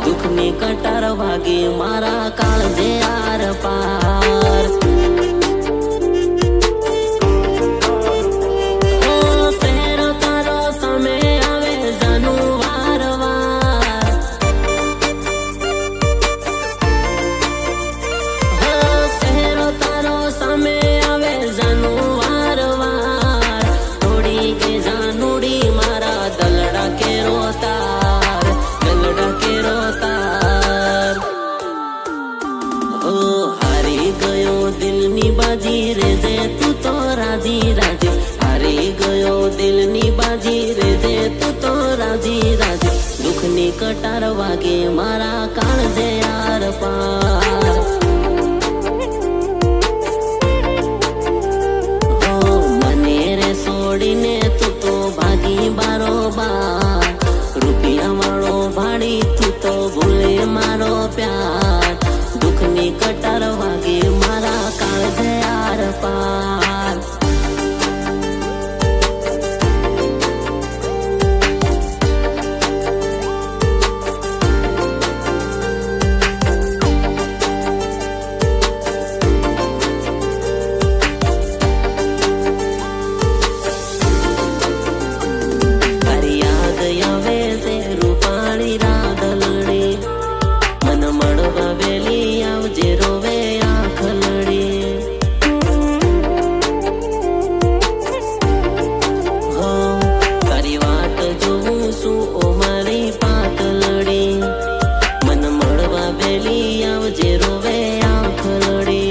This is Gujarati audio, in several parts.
દુઃખની કટાર વાગે મારા કાળજે આર પાર। बाजी रे जे तू तो राजी राजी, हारी गयो दिलनी बाजी रे जे तू तो राजी राजी। दुखनी कटार वागे मारा काळजे आर पार। ओ मने रे सोडीने तू तो भागी बारोबार, रुपिया वाळो भाड़ी तू तो भूले मारो प्यार। दुखनी कटार वागे मारा काळजे आर पार। तारी याद आवे से रूपाणी राधलड़ी, मन मळवा वेली आवजे रोवे आखलड़ी। हो तारी वाट जोऊं छुं ओ मारी पातलड़ी, मन मळवा वेली आवजे रोवे आखलड़ी।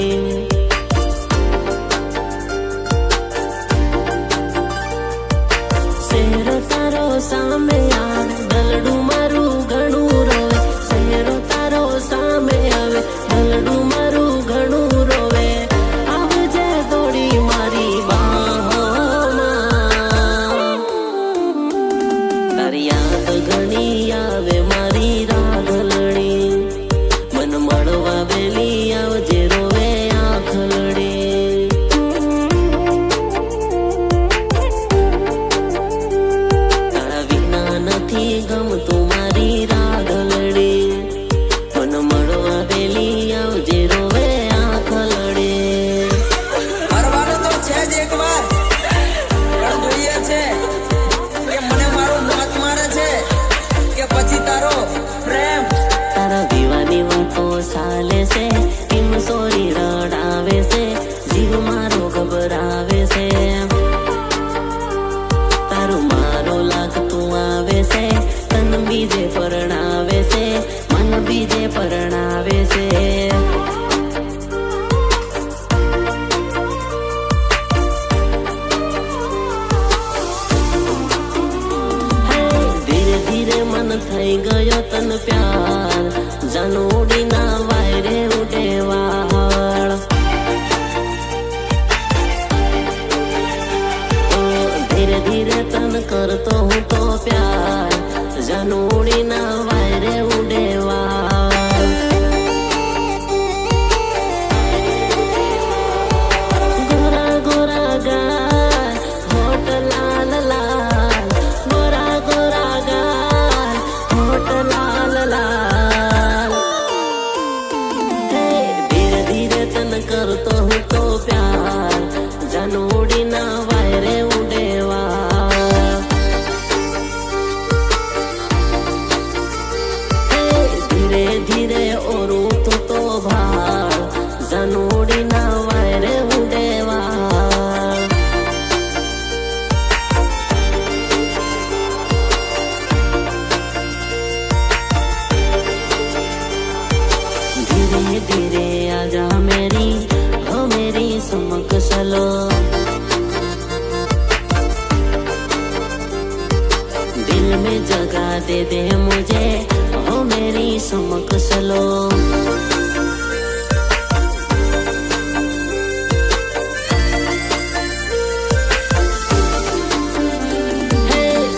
શહેર તારો સામે આવે દલડું મારું ઘણું રોવે, શહેર તારો સામે આવે દલડું મારું ઘણું રોવે। આવજે દોડી મારી બાહોમાં, તારી યાદ ઘણી આવે મારી રાધલડી, મન મળવા વેલી આવજે રોવે આખલડી। નથી ગમતું મારી રાધલડી, મન મળવા વેલી આવજે રોવે આખલડી। ફરવાનું તો છે જ એકવાર, પણ જોઈએ છે કે મને મારું મોત મારે છે કે પછી તારો પ્રેમ। તારા વિવાની વાતો ચાલે છે, કેમ સોરી રડાવે છે, જીવ મારો ગભરાવે છે। તારું મારો લાગતું આવે છે, તન બીજે પરણાવે છે, મન બીજે પરણાવે છે। ધીરે ધીરે મન થઈ ગયો તન પ્યાર, જાનોડીના વાયરે ઉડે વાળ। ધીરે ધીરે તન કરતો હું તો પ્યાર, જાનોડીના વાયરે ઉડે વાળ। ગોરા ગોરા ગાલ હોટ લાલ લાલ, ગોરા ગોરા ગાલ હોટ લાલ લાલ। ધીરે ધીરે તન કરતો હું તો પ્યાર, જાનોડીના વાયરે ઉડે વાળ। ધીરે ધીરે ઓરું તું તો ભાળ, જાનોડીના વાયરે ઉડે વાળ। धीरे धीरे आजा मेरी हो मेरी समक चलो, दिल में जगह दे दे मुझे हो मेरी समक चलो।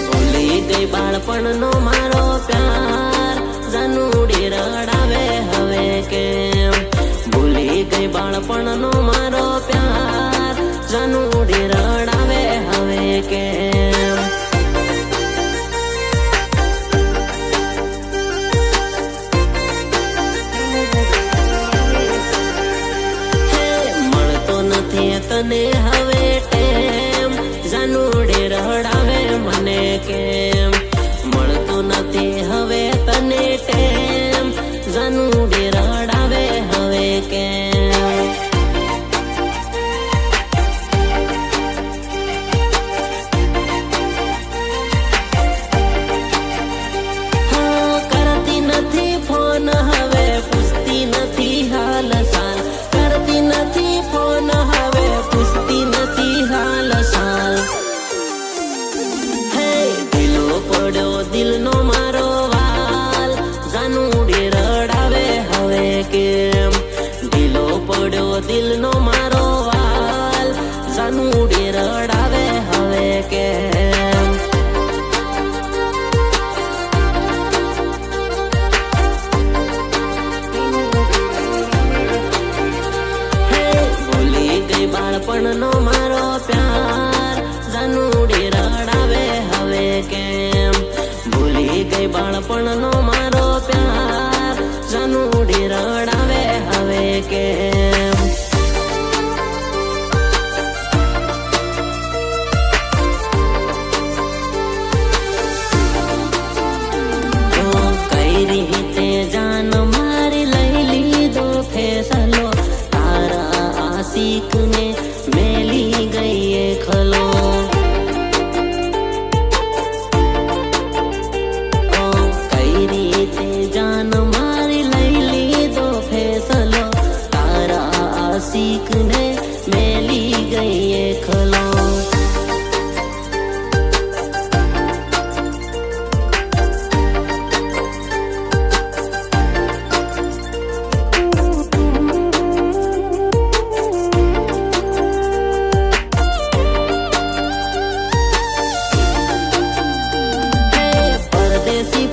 ભૂલી ગઈ બાળપણનો મારો પ્યાર, જાનુડી રડાવે હવે કેમ। ભૂલી ગઈ બાળપણનો મારો પ્યાર, જાનુડી રડાવે હવે કેમ। દિલનો મારો વાલ જાનુડી રડાવે હવે કેમ ભૂલી ગઈ બાળપણનો મારો પ્યાર જાનુડી રડાવે હવે કેમ ભૂલી ગઈ બાળપણનો મારો પ્યાર જાનુડી રડાવે હવે કેમ કઈ રીતે જાન મારી લઈ લીધો ફેસલો તારા આશિકને મેલી ગઈ ખલો કઈ રીતે જાન મારી લઈ લીધો ફેસલો તારા આશિકને મેલી ગઈ ખલો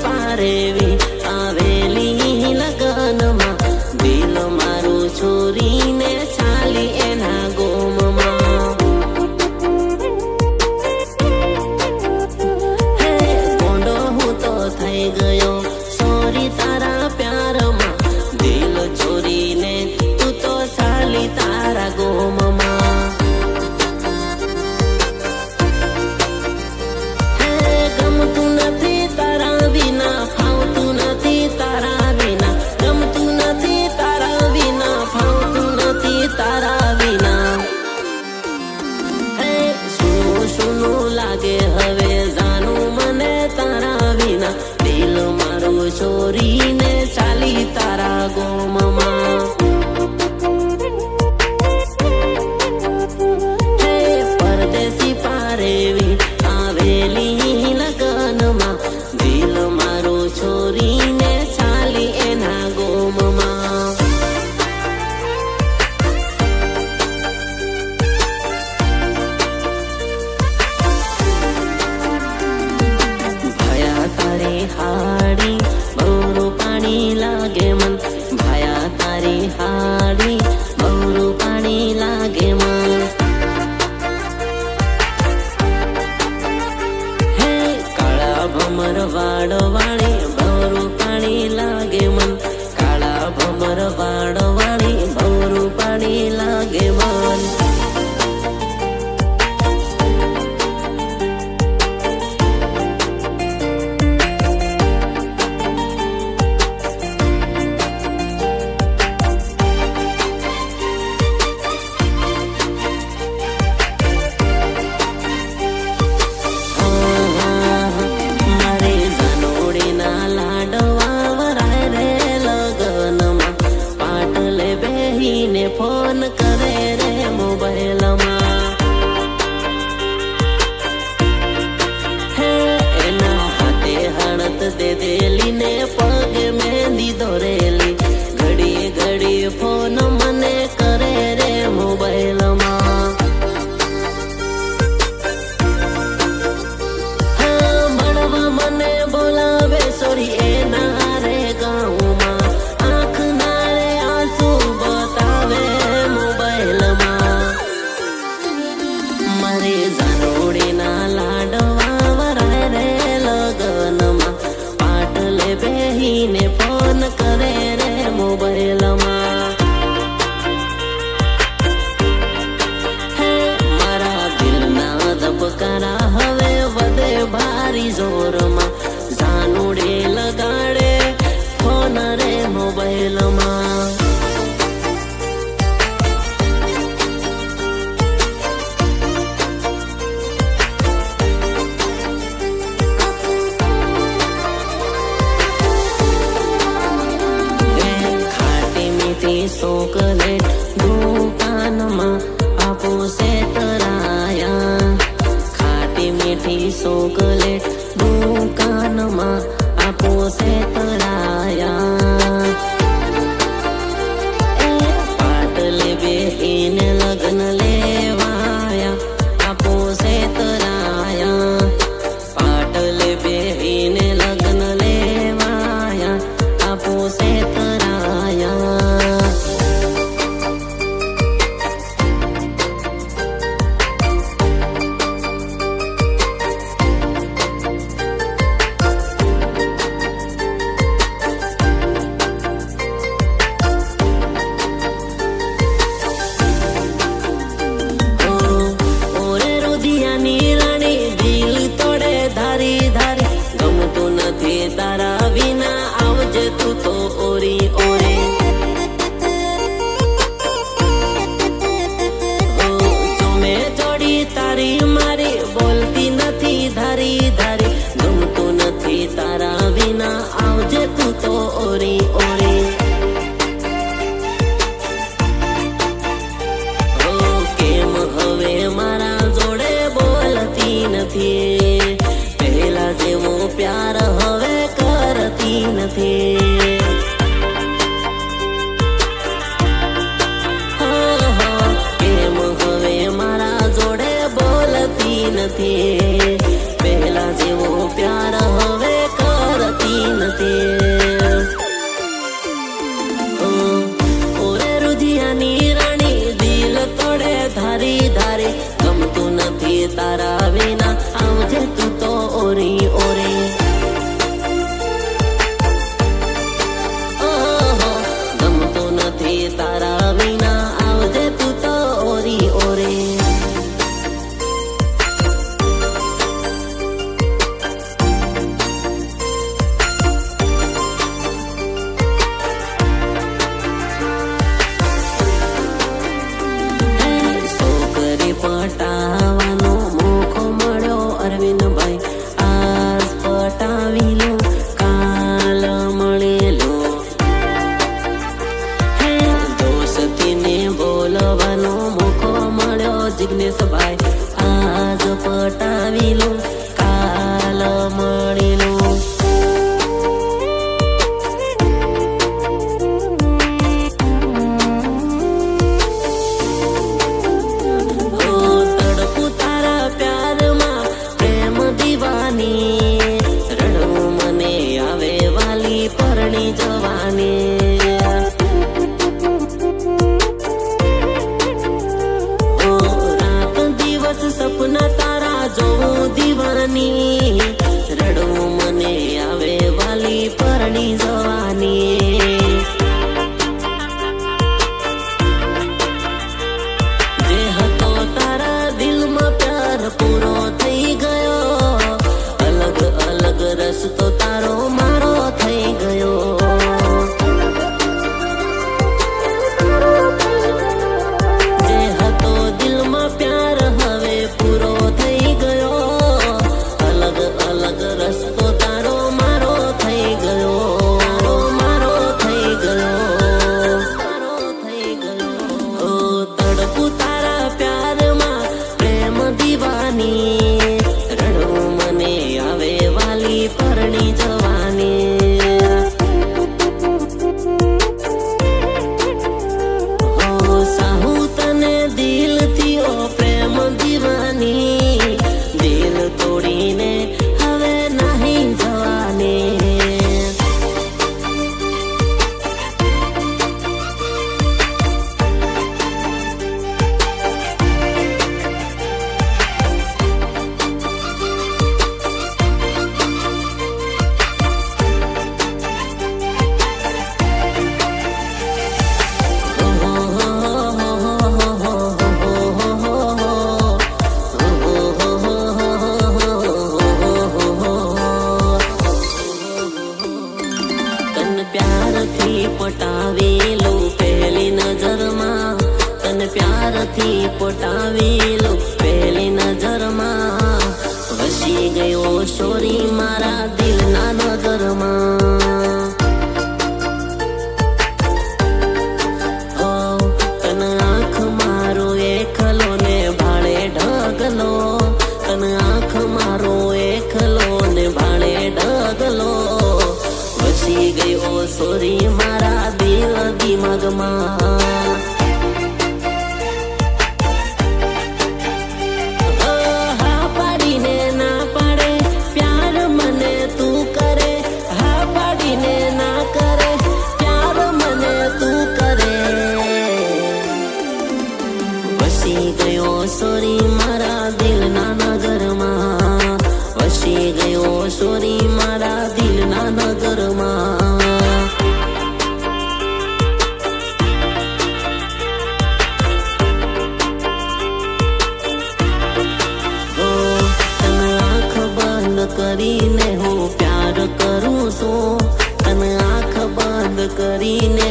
પારેવી આવેલી લગનમાં દિલ મારું છોરીને ચાલી એના ગોમમાં હે ગોંડો હું તો થઈ ગયો સોરી તારા પ્યારમાં દિલ છોરીને તું તો ચાલી તારા ગોમમાં ગમતું નથી તારા વિના ફાવતું નથી તારા વિના ગમતું નથી તારા વિના ફાવતું નથી તારા વિના હે સુનું સુનું લાગે હવે જાનું મને તારા વિના દિલ મારું છોરીને ચાલી તારા ગોમમાં હે પરદેશી પારેવી આવેલી લગનમાં દિલ મારું છોરીને ચાલી એના ગોમમાં ભયા તારી હાડી બહુ પાણી લાગે મન ભયા તારી હાડી બહુ પાણી લાગે મન ભમર વાડો વાળી ભવરું પાણી લાગે મન કાળા ભમર વાડો વાળી ભવરું પાણી લાગે મન ફોન કરે રે મોબાઈલમાં હે એના હાથે હણત દે દેલીને પગે મહેંદી દોરેલી ઘડીએ ઘડીએ ફોન મને કરે રે મોબાઈલમાં હા મળવા મને બોલાવે સોરી એના રે ગાઉમાં બેહીને ફોન કરે રે મોબાઈલમાં હે મારા દિલના ધબકારા હવે વધે ભારી જોરમાં જાનુડે લગાડે ફોન રે મોબાઈલમાં ચોકલેટ દુકાનમાં આપો સે તરાયા ખાટી મીઠી ચોકલેટ દુકાનમાં આપો સે તરાયા પાટલે બે સેતરાયા. ઓરે રુધિયાની રાણી દિલ તોડે ધારી ધારી, ગમતું નથી તારા વિના આવજે તું તો ઓરી ઓરે. જોમે જોડી તારી મારી બોલતી નથી ધારી ધારી, ગમતું નથી તારા વિના આવજે તું તો ઓરી ઓરી. કેમ હવે મારા જોડે બોલતી નથી, પહેલા જેવો પ્યાર હવે કરતી નથી. કેમ હવે મારા જોડે બોલતી નથી, પહેલા જેવો પ્યાર હવે કરતી નથી. ઓરે રુધિયાની રાણી દિલ તોડે ધારી ધારી, ગમતું નથી તારા વિના આવજે તું તો ઓરી ઓરી. ગમતું નથી તારા વિના આવજે તું તો ઓરી ઓરી. છોકરી પટાવાનો મોકો મળ્યો અરવિંદભાઈ, આજ પટાવી લો કાલ મળેલો. દોસ્તીને બોલવાનો મોકો મળ્યો જિગ્નેશભાઈ, આજ પટાવી લો કાલ મળેલો. તડપું તારા પ્યારમાં પ્રેમ દીવાની, રડવું મને આવે વાલી પરણી જવાની. રાત દિવસ સપના તારા જોઉં દીવાની, રડવું મને આવે વાલી પરણી જવાની. જે હતો તારા દિલમાં પ્યાર પૂરો થઈ ગયો, અલગ અલગ રસ્તો તારો મારો થઈ ગયો. જે હતો દિલમાં પ્યાર હવે પૂરો થઈ ગયો, અલગ અલગ રસ્તો તારો મારો થઈ ગયો. મારો થઈ ગયો, મારો થઈ ગયો. તડપું તારા પ્યારમાં પ્રેમ દીવાની, રડવું મને આવે વાલી પરણી જવાની. સાહુ તને દિલથી ઓ પ્રેમ દીવાની, દિલ તોડીને હવે નહીં જવાની. તન પ્યારથી પટાવેલું પહેલી નજરમાં, તન પ્યારથી પટાવેલું પહેલી નજરમાં, વસી ગયો છોરી મારા દિલના નગરમાં. તન આંખ મારો એકલો ને ભાળે ઢગલો, તન આંખ મારો એકલો ને ભાળે ઢગલો, વસી ગયો છોરી મારા દિલ દિમાગમાં. હા પાડીને ના પાડે પ્યાર મને તું કરે, હા પાડીને ના કરે કરીને